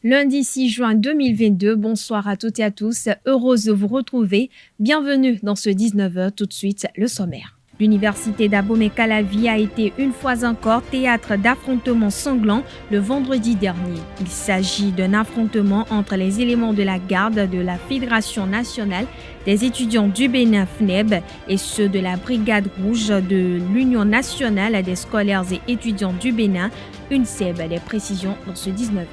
Lundi 6 juin 2022, bonsoir à toutes et à tous, heureuse de vous retrouver. Bienvenue dans ce 19h, tout de suite le sommaire. L'université d'Abomey-Calavi a été une fois encore théâtre d'affrontements sanglants le vendredi dernier. Il s'agit d'un affrontement entre les éléments de la garde de la Fédération nationale des étudiants du Bénin FNEB et ceux de la Brigade rouge de l'Union nationale des scolaires et étudiants du Bénin, UNSEB. Les précisions dans ce 19h.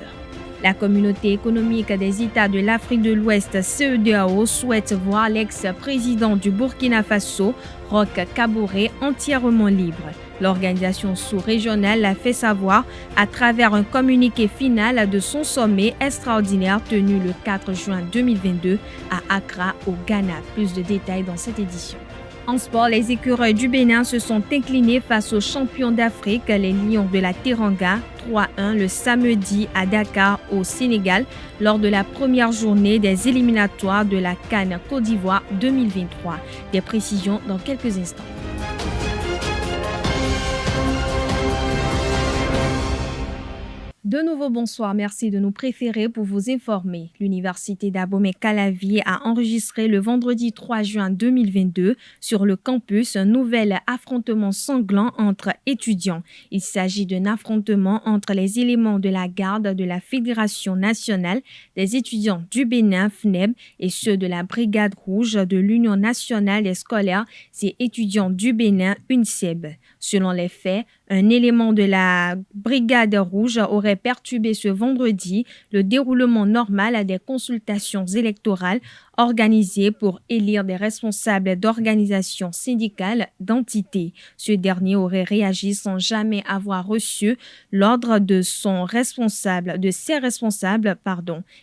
La communauté économique des États de l'Afrique de l'Ouest, CEDEAO, souhaite voir l'ex-président du Burkina Faso, Roch Kaboré, entièrement libre. L'organisation sous-régionale l'a fait savoir à travers un communiqué final de son sommet extraordinaire tenu le 4 juin 2022 à Accra, au Ghana. Plus de détails dans cette édition. En sport, les écureuils du Bénin se sont inclinés face aux champions d'Afrique, les Lions de la Teranga, 3-1 le samedi à Dakar au Sénégal lors de la première journée des éliminatoires de la CAN Côte d'Ivoire 2023. Des précisions dans quelques instants. De nouveau, bonsoir. Merci de nous préférer pour vous informer. L'université d'Abomey-Calavi a enregistré le vendredi 3 juin 2022 sur le campus un nouvel affrontement sanglant entre étudiants. Il s'agit d'un affrontement entre les éléments de la garde de la Fédération nationale des étudiants du Bénin FNEB et ceux de la Brigade rouge de l'Union nationale des scolaires et étudiants du Bénin UNSEB. Selon les faits, un élément de la Brigade rouge aurait perturbé ce vendredi le déroulement normal des consultations électorales organisées pour élire des responsables d'organisations syndicales d'entités. Ce dernier aurait réagi sans jamais avoir reçu l'ordre de ses responsables.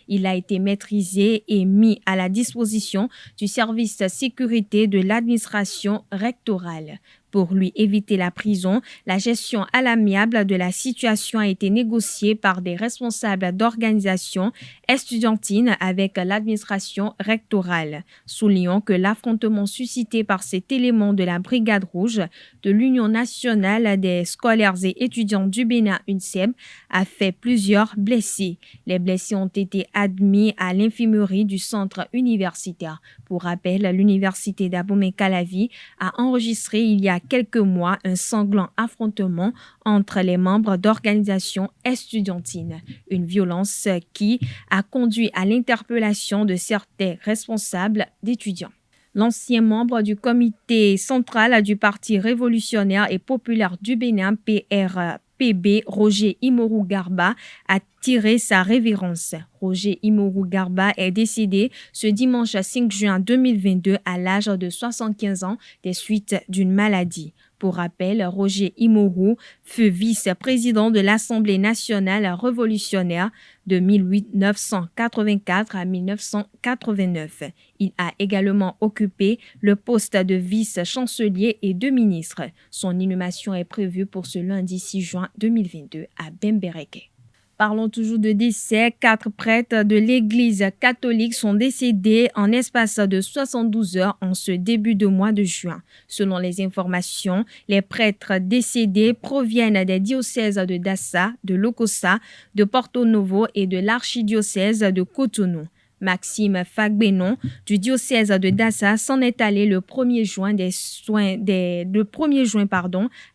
Il a été maîtrisé et mis à la disposition du service de sécurité de l'administration rectorale. Pour lui éviter la prison, la gestion à l'amiable de la situation a été négociée par des responsables d'organisations estudiantines avec l'administration rectorale. Soulignons que l'affrontement suscité par cet élément de la Brigade rouge de l'Union nationale des scolaires et étudiants du Bénin UNSEB a fait plusieurs blessés. Les blessés ont été admis à l'infirmerie du centre universitaire. Pour rappel, l'université d'Abomey-Calavi a enregistré il y a quelques mois un sanglant affrontement entre les membres d'organisations estudiantines. Une violence qui a conduit à l'interpellation de certains responsables d'étudiants. L'ancien membre du comité central du Parti révolutionnaire et populaire du Bénin, PRPB, Roger Imorou Garba, a tiré sa révérence. Roger Imorou Garba est décédé ce dimanche 5 juin 2022 à l'âge de 75 ans des suites d'une maladie. Pour rappel, Roger Imorou fut vice-président de l'Assemblée nationale révolutionnaire de 1984 à 1989. Il a également occupé le poste de vice-chancelier et de ministre. Son inhumation est prévue pour ce lundi 6 juin 2022 à Bembereke. Parlons toujours de décès. 4 prêtres de l'Église catholique sont décédés en espace de 72 heures en ce début de mois de juin. Selon les informations, les prêtres décédés proviennent des diocèses de Dassa, de Lokossa, de Porto Novo et de l'archidiocèse de Cotonou. Maxime Fagbenon du diocèse de Dassa s'en est allé le 1er juin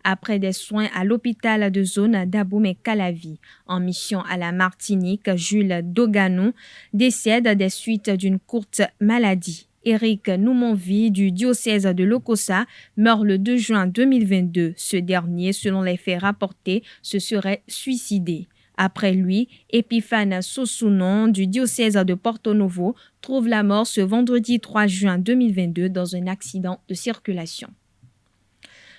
après des soins à l'hôpital de zone d'Abomey-Calavi. En mission à la Martinique, Jules Doganou décède des suites d'une courte maladie. Éric Noumonvi du diocèse de Lokossa meurt le 2 juin 2022. Ce dernier, selon les faits rapportés, se serait suicidé. Après lui, Épiphane Sosounon du diocèse de Porto Novo trouve la mort ce vendredi 3 juin 2022 dans un accident de circulation.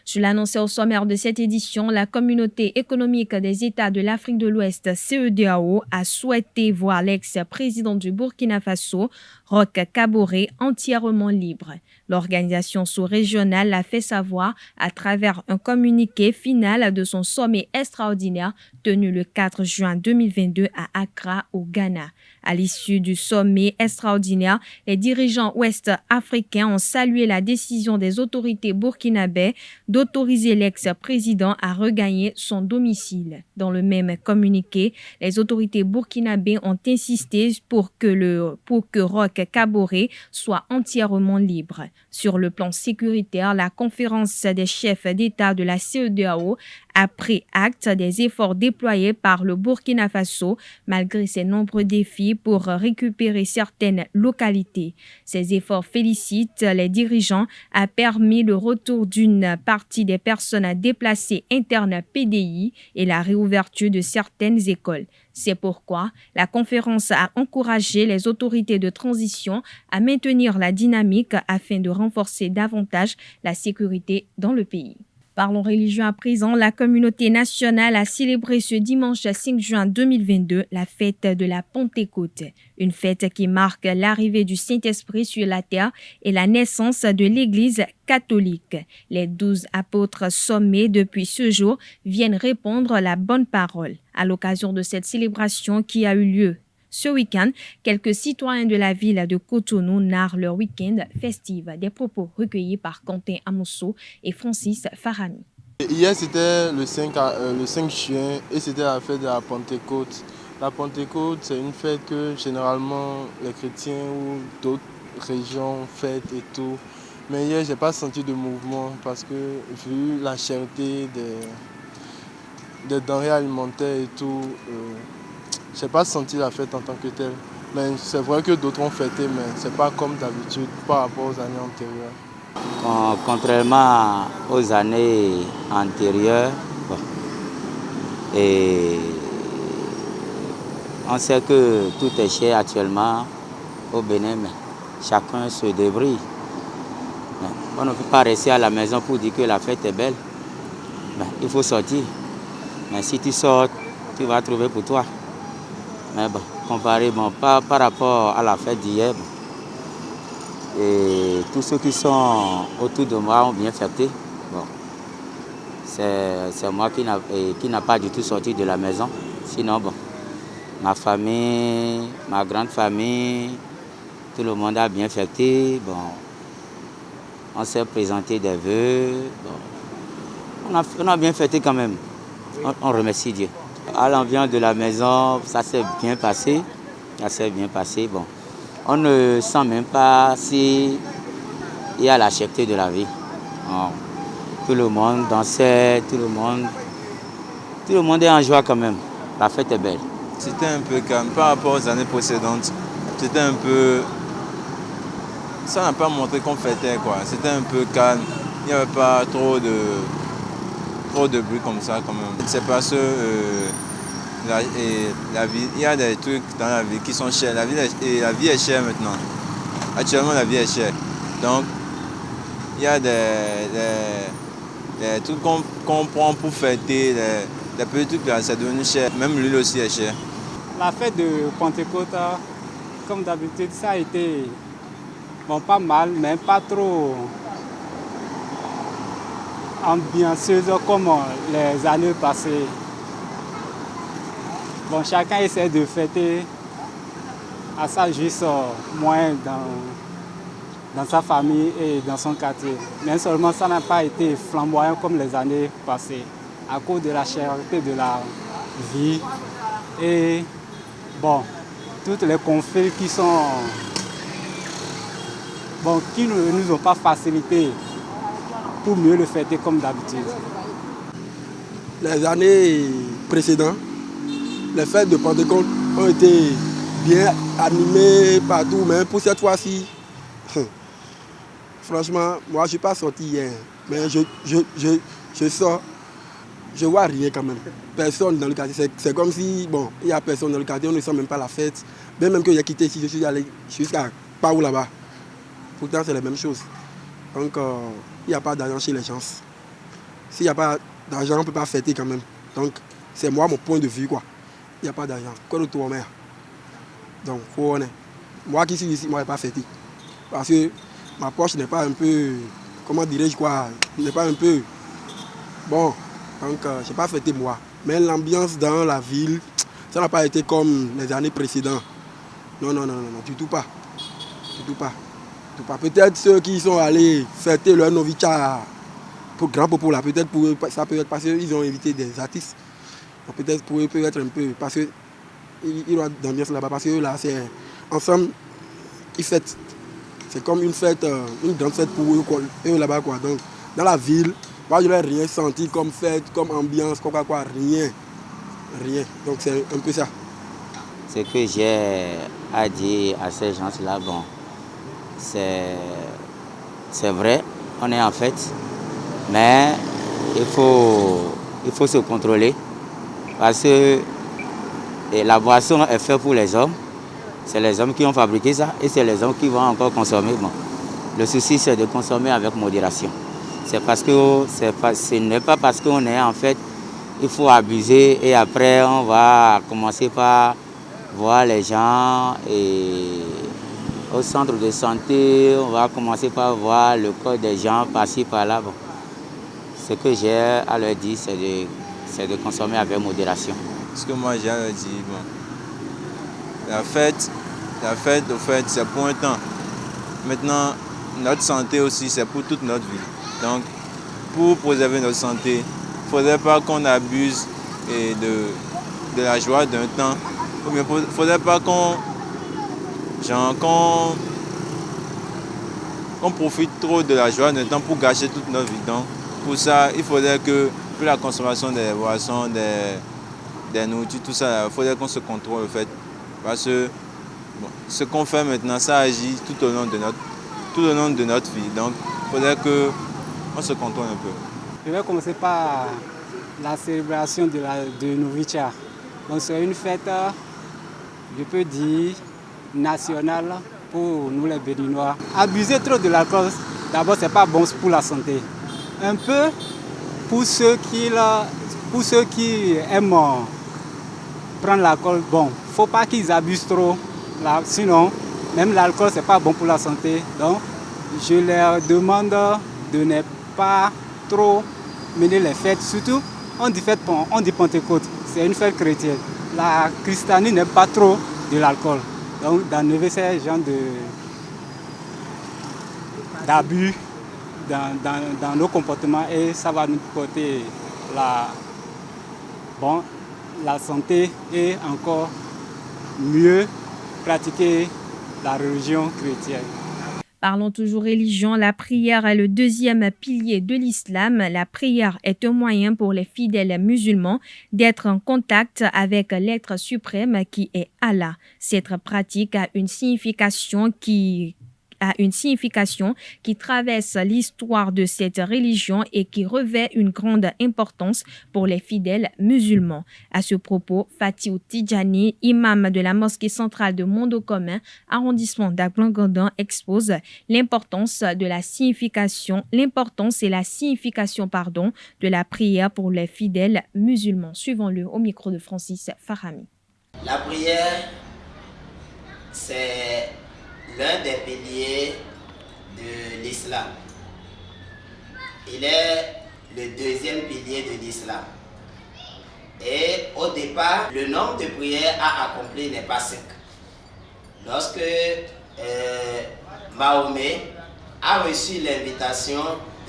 Je l'annonçais au sommaire de cette édition, la communauté économique des États de l'Afrique de l'Ouest, CEDEAO, a souhaité voir l'ex-président du Burkina Faso, Roch Kaboré entièrement libre. L'organisation sous-régionale l'a fait savoir à travers un communiqué final de son sommet extraordinaire tenu le 4 juin 2022 à Accra, au Ghana. À l'issue du sommet extraordinaire, les dirigeants ouest-africains ont salué la décision des autorités burkinabè d'autoriser l'ex-président à regagner son domicile. Dans le même communiqué, les autorités burkinabè ont insisté pour que Roch Kaboré soit entièrement libre. Sur le plan sécuritaire, la conférence des chefs d'État de la CEDEAO a pris acte des efforts déployés par le Burkina Faso malgré ses nombreux défis pour récupérer certaines localités. Ces efforts félicitent les dirigeants, a permis le retour d'une partie des personnes déplacées internes PDI et la réouverture de certaines écoles. C'est pourquoi la conférence a encouragé les autorités de transition à maintenir la dynamique afin de renforcer davantage la sécurité dans le pays. Parlons religion à présent. La communauté nationale a célébré ce dimanche 5 juin 2022 la fête de la Pentecôte, une fête qui marque l'arrivée du Saint-Esprit sur la terre et la naissance de l'Église catholique. Les 12 apôtres sommés depuis ce jour viennent répandre la bonne parole. À l'occasion de cette célébration qui a eu lieu ce week-end, quelques citoyens de la ville de Cotonou narrent leur week-end festif. Des propos recueillis par Quentin Amosso et Francis Farami. Hier, c'était le 5 juin et c'était la fête de la Pentecôte. La Pentecôte, c'est une fête que généralement les chrétiens ou d'autres régions fêtent et tout. Mais hier, je n'ai pas senti de mouvement parce que vu la cherté des denrées alimentaires et tout, je n'ai pas senti la fête en tant que telle. Mais c'est vrai que d'autres ont fêté, mais ce n'est pas comme d'habitude par rapport aux années antérieures. Contrairement aux années antérieures, et on sait que tout est cher actuellement au Bénin, mais chacun se débrouille. On ne peut pas rester à la maison pour dire que la fête est belle. Il faut sortir. Mais si tu sors, tu vas trouver pour toi. Mais bon, comparé par rapport à la fête d'hier, et tous ceux qui sont autour de moi ont bien fêté. Bon, c'est moi qui n'a pas du tout sorti de la maison. Sinon, bon, ma famille, ma grande famille, tout le monde a bien fêté. Bon, on s'est présenté des vœux. Bon, on a bien fêté quand même. On remercie Dieu. À l'ambiance de la maison, ça s'est bien passé. Ça s'est bien passé. Bon, on ne sent même pas s'il y a la cherté de la vie. Bon, tout le monde dansait, tout le monde est en joie quand même. La fête est belle. C'était un peu calme par rapport aux années précédentes. C'était un peu... Ça n'a pas montré qu'on fêtait, quoi. C'était un peu calme. Il n'y avait pas trop de bruit comme ça quand même. C'est parce que la vie, il y a des trucs dans la vie qui sont chers. La vie est chère maintenant. Actuellement, la vie est chère. Donc, il y a des trucs qu'on prend pour fêter, des petits trucs là, c'est devenu cher. Même l'huile aussi est chère. La fête de Pentecôte, comme d'habitude, ça a été pas mal, mais pas trop ambianceuse comme les années passées. Bon, chacun essaie de fêter à sa juste moyen dans sa famille et dans son quartier. Mais seulement ça n'a pas été flamboyant comme les années passées à cause de la cherté de la vie et bon, toutes les conflits qui ne nous ont pas facilité pour mieux le fêter comme d'habitude. Les années précédentes, les fêtes de Pentecôte ont été bien animées partout, mais pour cette fois-ci, franchement, moi je ne suis pas sorti hier, mais je sors, je vois rien quand même. Personne dans le quartier, c'est comme si, bon, il n'y a personne dans le quartier, on ne sent même pas la fête. Même que j'ai quitté ici, je suis allé jusqu'à pas où là-bas. Pourtant, c'est la même chose. Donc, il n'y a pas d'argent chez les gens. S'il n'y a pas d'argent, on ne peut pas fêter quand même. Donc, c'est moi mon point de vue, quoi. Il n'y a pas d'argent. Quoi de tout, mère. Donc, faut on est. moi qui suis ici, moi je n'ai pas fêté. Parce que ma poche n'est pas un peu, comment dirais-je quoi, n'est pas un peu bon. Donc je n'ai pas fêté moi. Mais l'ambiance dans la ville, ça n'a pas été comme les années précédentes. Non, du tout pas. Du tout pas. Peut-être ceux qui sont allés fêter leur noviciat pour Grand Popo là, peut-être pour eux, ça peut être parce qu'ils ont invité des artistes. Donc, peut-être pour eux, peut être un peu, parce qu'ils ont d'ambiance là-bas, parce que là, c'est ensemble, ils fêtent. C'est comme une fête, une grande fête pour eux, quoi, eux là-bas, quoi. Donc, dans la ville, moi, je n'ai rien senti comme fête, comme ambiance, quoi, rien. Donc, c'est un peu ça. Ce que j'ai à dire à ces gens-là, bon, c'est vrai, on est en fête, mais il faut se contrôler parce que la boisson est faite pour les hommes. C'est les hommes qui ont fabriqué ça et c'est les hommes qui vont encore consommer. Bon, le souci, c'est de consommer avec modération. Ce n'est pas parce qu'on est en fête, il faut abuser et après on va commencer par voir les gens et au centre de santé, on va commencer par voir le corps des gens par-ci, par-là. Bon. Ce que j'ai à leur dire, c'est de consommer avec modération. Ce que moi j'ai à leur dire, bon, la fête, au fait, c'est pour un temps. Maintenant, notre santé aussi, c'est pour toute notre vie. Donc, pour préserver notre santé, il ne faudrait pas qu'on abuse de la joie d'un temps. Il ne faudrait pas qu'on profite trop de la joie d'un temps pour gâcher toute notre vie. Donc, pour ça, il faudrait que pour la consommation des boissons, des nourritures, tout ça, il faudrait qu'on se contrôle en fait. Parce que bon, ce qu'on fait maintenant, ça agit tout au long de notre vie. Donc, il faudrait qu'on se contrôle un peu. Je vais commencer par la célébration de Novicha. Donc, c'est une fête, je peux dire, nationale pour nous les Béninois. Abuser trop de l'alcool, d'abord, c'est pas bon pour la santé. Un peu pour ceux qui aiment prendre l'alcool, bon, faut pas qu'ils abusent trop. Là, sinon, même l'alcool, c'est pas bon pour la santé. Donc, je leur demande de ne pas trop mener les fêtes. Surtout, on dit Pentecôte, c'est une fête chrétienne. La christianie n'aime pas trop de l'alcool. Donc, d'enlever ces gens d'abus dans nos comportements et ça va nous porter la santé et encore mieux pratiquer la religion chrétienne. Parlons toujours religion. La prière est le deuxième pilier de l'islam. La prière est un moyen pour les fidèles musulmans d'être en contact avec l'être suprême qui est Allah. Cette pratique a une signification qui traverse l'histoire de cette religion et qui revêt une grande importance pour les fidèles musulmans. À ce propos, Fatiou Tidjani, imam de la mosquée centrale de Mondo Commun, arrondissement d'Aglangandan, expose l'importance et la signification de la prière pour les fidèles musulmans. Suivons-le au micro de Francis Farami. La prière, c'est l'un des piliers de l'islam. Il est le deuxième pilier de l'islam. Et au départ, le nombre de prières à accomplir n'est pas 5. Lorsque Mahomet a reçu l'invitation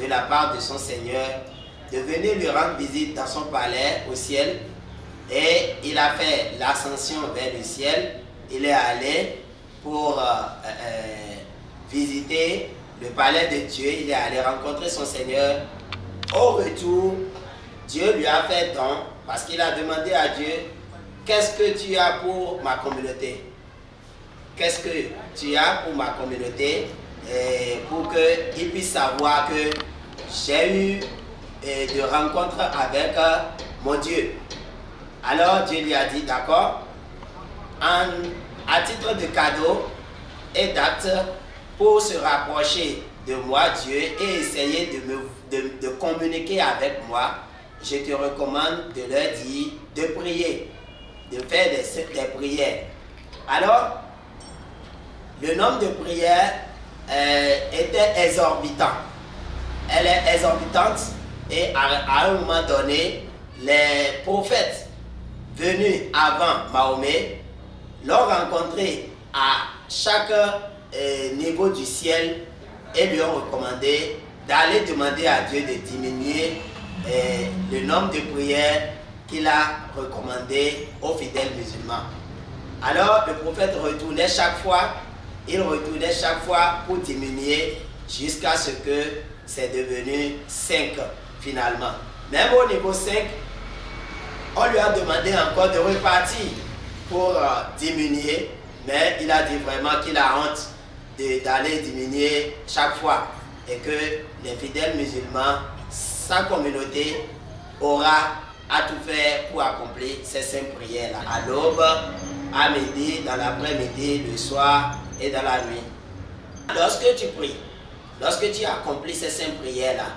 de la part de son Seigneur de venir lui rendre visite dans son palais au ciel, et il a fait l'ascension vers le ciel, il est allé pour visiter le palais de Dieu, il est allé rencontrer son Seigneur. Au retour, Dieu lui a fait don parce qu'il a demandé à Dieu, qu'est-ce que tu as pour ma communauté? Qu'est-ce que tu as pour ma communauté? Pour qu'il puisse savoir que j'ai eu de rencontres avec mon Dieu. Alors Dieu lui a dit, d'accord, à titre de cadeau et d'acte pour se rapprocher de moi, Dieu, et essayer de communiquer avec moi, je te recommande de leur dire de prier, de faire des prières. Alors, le nombre de prières était exorbitant. Elle est exorbitante et à un moment donné, les prophètes venus avant Mahomet l'ont rencontré à chaque niveau du ciel et lui ont recommandé d'aller demander à Dieu de diminuer le nombre de prières qu'il a recommandé aux fidèles musulmans. Alors le prophète retournait chaque fois pour diminuer jusqu'à ce que c'est devenu 5 finalement. Même au niveau 5, on lui a demandé encore de repartir pour diminuer, mais il a dit vraiment qu'il a honte d'aller diminuer chaque fois et que les fidèles musulmans, sa communauté, aura à tout faire pour accomplir ces 5 prières-là. À l'aube, à midi, dans l'après-midi, le soir et dans la nuit. Lorsque tu pries, lorsque tu accomplis ces 5 prières-là,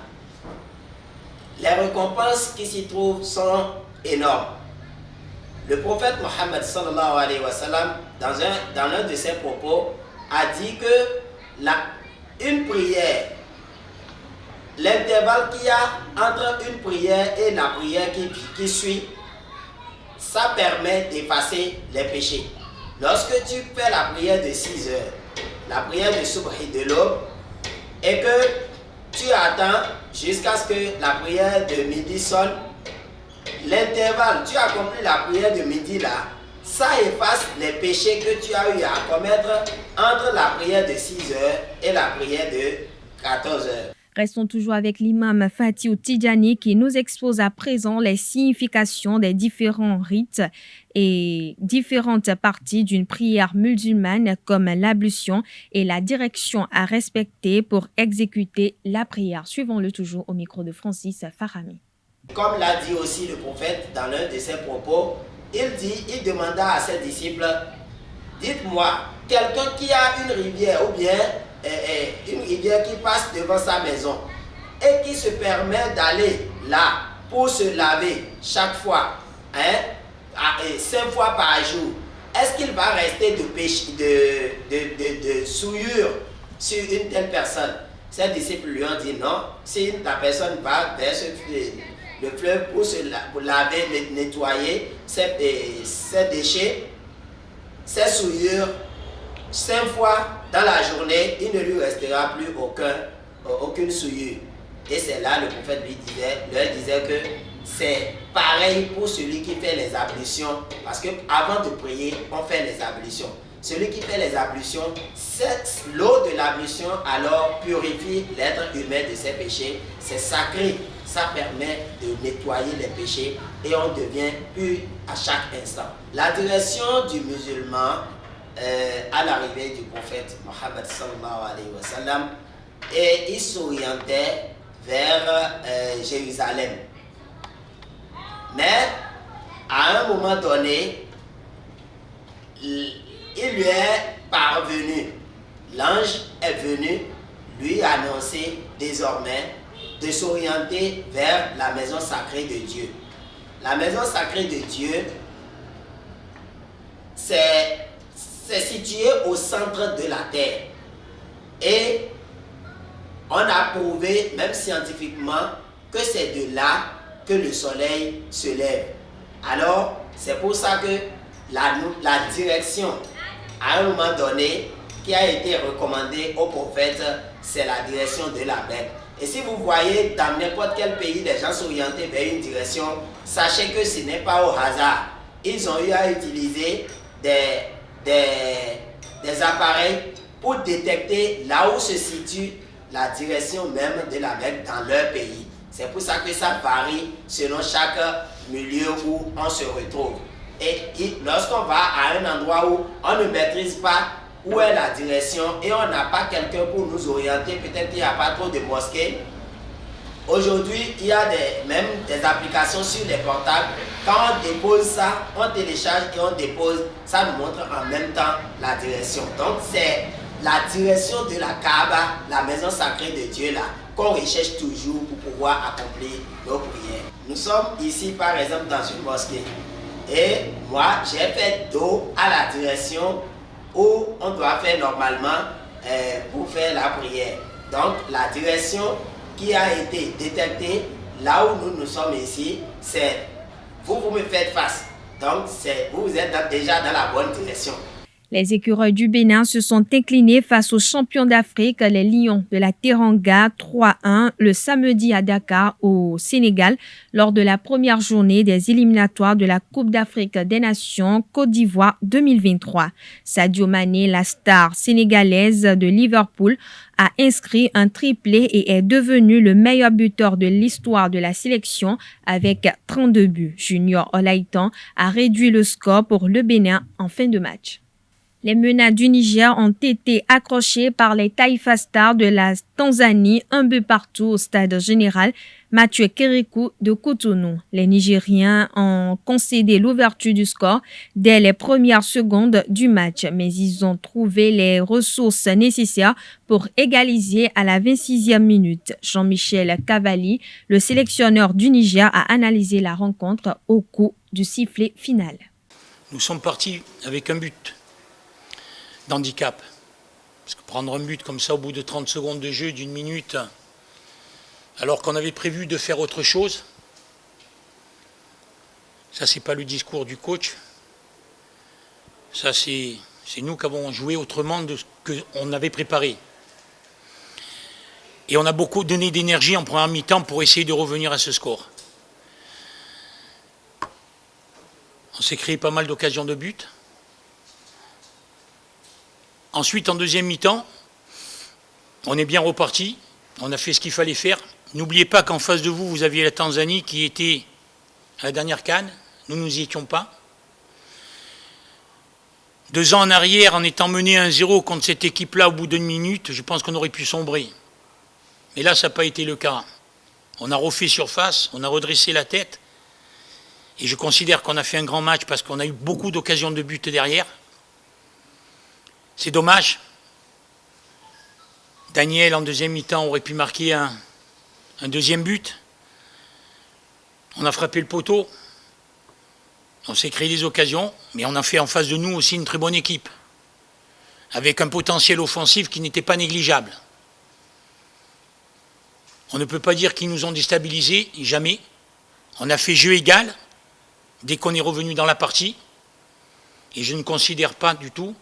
les récompenses qui s'y trouvent sont énormes. Le prophète Mohammed sallallahu alayhi wa sallam, dans l'un de ses propos, a dit que une prière, l'intervalle qu'il y a entre une prière et la prière qui suit, ça permet d'effacer les péchés. Lorsque tu fais la prière de 6 heures, la prière de Subhi de l'aube, et que tu attends jusqu'à ce que la prière de midi sonne, l'intervalle, tu accomplis la prière de midi là, ça efface les péchés que tu as eu à commettre entre la prière de 6 heures et la prière de 14 heures. Restons toujours avec l'imam Fatih Tidjani qui nous expose à présent les significations des différents rites et différentes parties d'une prière musulmane comme l'ablution et la direction à respecter pour exécuter la prière. Suivons-le toujours au micro de Francis Farami. Comme l'a dit aussi le prophète dans l'un de ses propos, il demanda à ses disciples, dites-moi, quelqu'un qui a une rivière ou bien une rivière qui passe devant sa maison et qui se permet d'aller là pour se laver chaque fois, 5 fois par jour, est-ce qu'il va rester de souillure sur une telle personne? Ses disciples lui ont dit non, si la personne va vers le fleuve pour laver, nettoyer ses déchets, ses souillures, 5 fois dans la journée, il ne lui restera plus aucune souillure. Et c'est là le prophète leur disait que c'est pareil pour celui qui fait les ablutions. Parce qu'avant de prier, on fait les ablutions. Celui qui fait les ablutions, l'eau de l'ablution alors purifie l'être humain de ses péchés. C'est sacré. Ça permet de nettoyer les péchés et on devient pur à chaque instant. La direction du musulman à l'arrivée du prophète Mohammed sallallahu alayhi wa sallam, et il s'orientait vers Jérusalem. Mais à un moment donné, il lui est parvenu, l'ange est venu lui annoncer désormais de s'orienter vers la maison sacrée de Dieu. La maison sacrée de Dieu, c'est situé au centre de la terre. Et on a prouvé, même scientifiquement, que c'est de là que le soleil se lève. Alors, c'est pour ça que la direction, à un moment donné, qui a été recommandée au prophète, c'est la direction de la Mecque. Et si vous voyez dans n'importe quel pays des gens s'orienter vers une direction, sachez que ce n'est pas au hasard. Ils ont eu à utiliser des appareils pour détecter là où se situe la direction même de la Mecque dans leur pays. C'est pour ça que ça varie selon chaque milieu où on se retrouve. Et lorsqu'on va à un endroit où on ne maîtrise pas où est la direction et on n'a pas quelqu'un pour nous orienter, peut-être qu'il n'y a pas trop de mosquées. Aujourd'hui, il y a même des applications sur les portables. Quand on dépose ça, on télécharge et on dépose, ça nous montre en même temps la direction. Donc c'est la direction de la Kaaba, la maison sacrée de Dieu là, qu'on recherche toujours pour pouvoir accomplir nos prières. Nous sommes ici par exemple dans une mosquée. Et moi, j'ai fait dos à la direction où on doit faire normalement pour faire la prière. Donc la direction qui a été détectée là où nous sommes ici, c'est vous me faites face. Donc vous êtes déjà dans la bonne direction. Les écureuils du Bénin se sont inclinés face aux champions d'Afrique, les Lions de la Teranga, 3-1 le samedi à Dakar, au Sénégal, lors de la première journée des éliminatoires de la Coupe d'Afrique des Nations Côte d'Ivoire 2023. Sadio Mané, la star sénégalaise de Liverpool, a inscrit un triplé et est devenu le meilleur buteur de l'histoire de la sélection avec 32 buts. Junior Olaitan a réduit le score pour le Bénin en fin de match. Les Menas du Niger ont été accrochés par les Taifa Stars de la Tanzanie, 1 but partout au stade général Mathieu Kérékou de Cotonou. Les Nigériens ont concédé l'ouverture du score dès les premières secondes du match, mais ils ont trouvé les ressources nécessaires pour égaliser à la 26e minute. Jean-Michel Cavalli, le sélectionneur du Niger, a analysé la rencontre au coup du sifflet final. Nous sommes partis avec un but d'handicap. Parce que prendre un but comme ça au bout de 30 secondes de jeu, d'une minute, alors qu'on avait prévu de faire autre chose, ça c'est pas le discours du coach, ça c'est nous qui avons joué autrement de ce qu'on avait préparé. Et on a beaucoup donné d'énergie en première mi-temps pour essayer de revenir à ce score. On s'est créé pas mal d'occasions de but. Ensuite, en deuxième mi-temps, on est bien reparti. On a fait ce qu'il fallait faire. N'oubliez pas qu'en face de vous, vous aviez la Tanzanie qui était à la dernière CAN. Nous n'y étions pas. 2 ans en arrière, en étant mené 1-0 contre cette équipe-là au bout d'une minute, je pense qu'on aurait pu sombrer. Mais là, ça n'a pas été le cas. On a refait surface, on a redressé la tête. Et je considère qu'on a fait un grand match parce qu'on a eu beaucoup d'occasions de but derrière. C'est dommage. Daniel, en deuxième mi-temps, aurait pu marquer un deuxième but. On a frappé le poteau. On s'est créé des occasions, mais on a fait en face de nous aussi une très bonne équipe, avec un potentiel offensif qui n'était pas négligeable. On ne peut pas dire qu'ils nous ont déstabilisés, jamais. On a fait jeu égal dès qu'on est revenu dans la partie. Et je ne considère pas du tout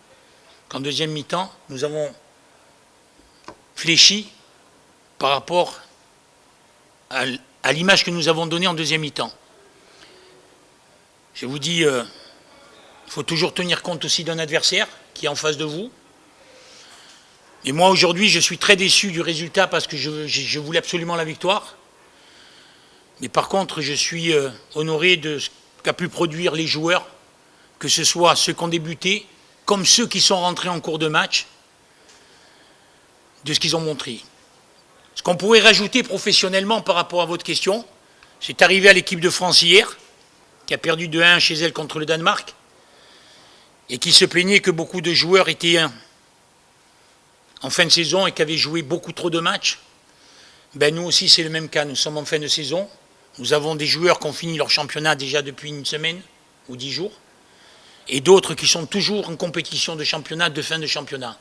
qu'en deuxième mi-temps, nous avons fléchi par rapport à l'image que nous avons donnée en deuxième mi-temps. Je vous dis, il faut toujours tenir compte aussi d'un adversaire qui est en face de vous. Et moi, aujourd'hui, je suis très déçu du résultat parce que je voulais absolument la victoire. Mais par contre, je suis honoré de ce qu'a pu produire les joueurs, que ce soit ceux qui ont débuté, comme ceux qui sont rentrés en cours de match, de ce qu'ils ont montré. Ce qu'on pourrait rajouter professionnellement par rapport à votre question, c'est arrivé à l'équipe de France hier, qui a perdu 2-1 chez elle contre le Danemark, et qui se plaignait que beaucoup de joueurs étaient en fin de saison et qui avaient joué beaucoup trop de matchs. Ben nous aussi, c'est le même cas. Nous sommes en fin de saison. Nous avons des joueurs qui ont fini leur championnat déjà depuis une semaine ou 10 jours, et d'autres qui sont toujours en compétition de championnat, de fin de championnat.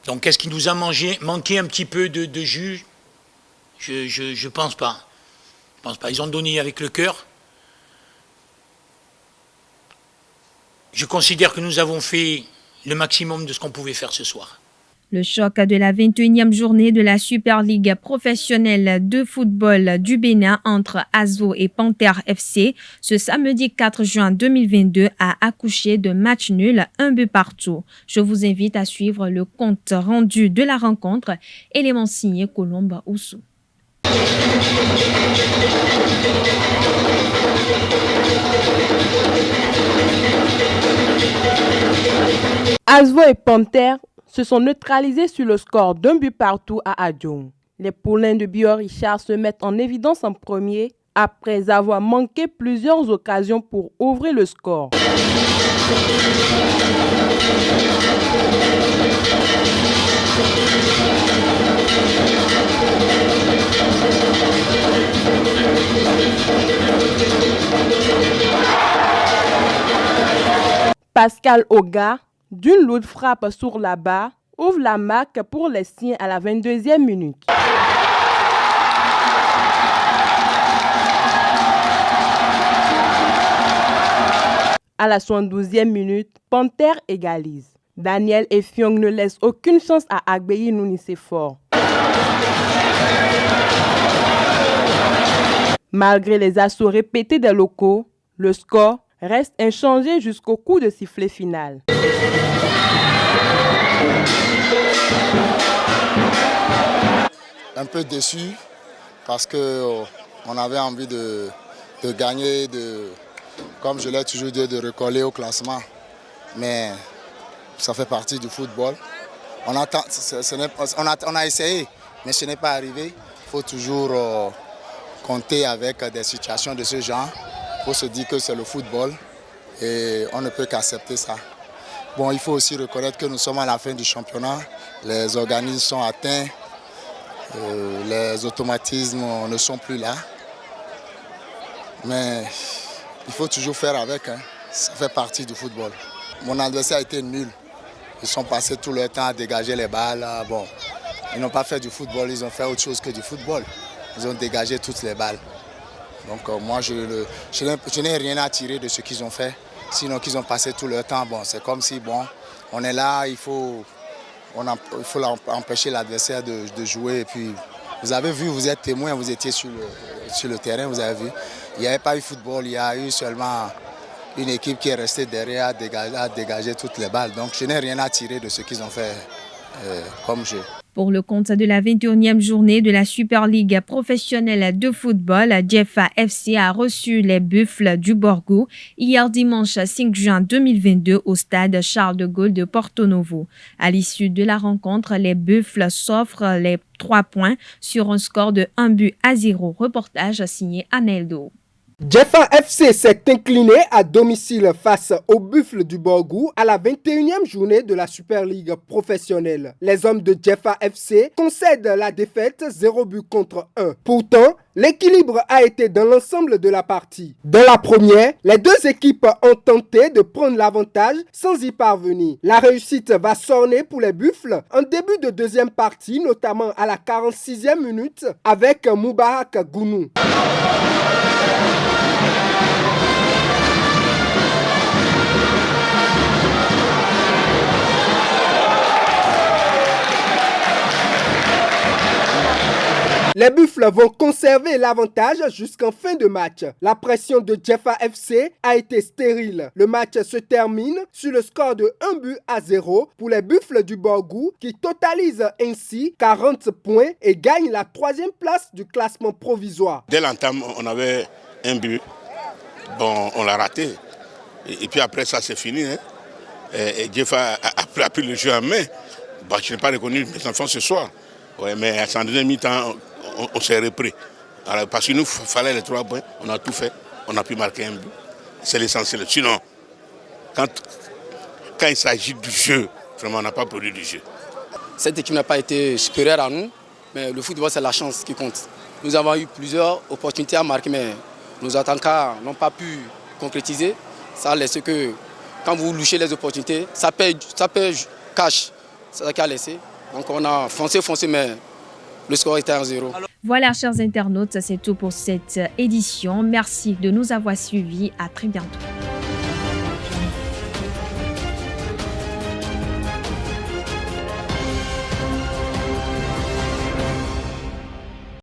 Donc, est-ce qu'il nous a manqué un petit peu de jus? Je pense pas. Je pense pas. Ils ont donné avec le cœur. Je considère que nous avons fait le maximum de ce qu'on pouvait faire ce soir. Le choc de la 21e journée de la Super Ligue professionnelle de football du Bénin entre Azvo et Panthère FC ce samedi 4 juin 2022 a accouché de match nul, 1 but partout. Je vous invite à suivre le compte rendu de la rencontre, élément signé Colomba Oussou. Azvo et Panthère se sont neutralisés sur le score d'1 but partout à Adjoum. Les poulains de Bior Richard se mettent en évidence en premier après avoir manqué plusieurs occasions pour ouvrir le score. Pascal Oga, d'une lourde frappe sur la barre, ouvre la marque pour les siens à la 22e minute. À la 72e minute, Panther égalise. Daniel Effiong ne laisse aucune chance à Agbeyi Nounissefor. Malgré les assauts répétés des locaux, le score reste inchangé jusqu'au coup de sifflet final. Un peu déçu parce qu'on avait envie de gagner, comme je l'ai toujours dit, de recoller au classement. Mais ça fait partie du football. On a essayé, mais ce n'est pas arrivé. Il faut toujours compter avec des situations de ce genre pour se dire que c'est le football et on ne peut qu'accepter ça. Bon, il faut aussi reconnaître que nous sommes à la fin du championnat. Les organismes sont atteints, les automatismes ne sont plus là. Mais il faut toujours faire avec, hein. Ça fait partie du football. Mon adversaire a été nul. Ils sont passés tout le temps à dégager les balles. Bon, ils n'ont pas fait du football, ils ont fait autre chose que du football. Ils ont dégagé toutes les balles. Donc moi, je n'ai rien à tirer de ce qu'ils ont fait. Sinon qu'ils ont passé tout le temps. Bon, c'est comme si, bon, on est là, il faut empêcher l'adversaire de jouer. Et puis, vous avez vu, vous êtes témoin, vous étiez sur le terrain, vous avez vu. Il n'y avait pas eu football, il y a eu seulement une équipe qui est restée derrière à dégager toutes les balles. Donc je n'ai rien à tirer de ce qu'ils ont fait comme jeu. Pour le compte de la 21e journée de la Super League professionnelle de football, Jeffa FC a reçu les Buffles du Borgo hier dimanche 5 juin 2022 au stade Charles de Gaulle de Porto Novo. À l'issue de la rencontre, les Buffles s'offrent les 3 points sur un score de 1-0. Reportage signé Aneldo. Jeffa FC s'est incliné à domicile face aux Buffles du Borgou à la 21e journée de la Super League professionnelle. Les hommes de Jeffa FC concèdent la défaite 0-1. Pourtant, l'équilibre a été dans l'ensemble de la partie. Dans la première, les deux équipes ont tenté de prendre l'avantage sans y parvenir. La réussite va s'orner pour les Buffles en début de deuxième partie, notamment à la 46e minute avec Moubarak Gounou. Les Buffles vont conserver l'avantage jusqu'en fin de match. La pression de Jeffa FC a été stérile. Le match se termine sur le score de 1-0 pour les Buffles du Borgou qui totalisent ainsi 40 points et gagnent la 3e place du classement provisoire. Dès l'entame, on avait un but. Bon, on l'a raté. Et puis après ça, c'est fini. Hein. Et Jeffa a pris le jeu en main. Bon, je n'ai pas reconnu mes enfants ce soir. Ouais, mais à son deuxième mi-temps, on s'est repris. Alors, parce qu'il nous fallait les 3 points, on a tout fait, on a pu marquer un but. C'est l'essentiel. Sinon, quand il s'agit du jeu, vraiment, on n'a pas produit du jeu. Cette équipe n'a pas été supérieure à nous, mais le football, c'est la chance qui compte. Nous avons eu plusieurs opportunités à marquer, mais nos attaquants n'ont pas pu concrétiser. Ça laisse que, quand vous louchez les opportunités, ça paye cash. C'est ça qui a laissé. Donc on a foncé, mais le score était 1-0. Voilà, chers internautes, c'est tout pour cette édition. Merci de nous avoir suivis. À très bientôt.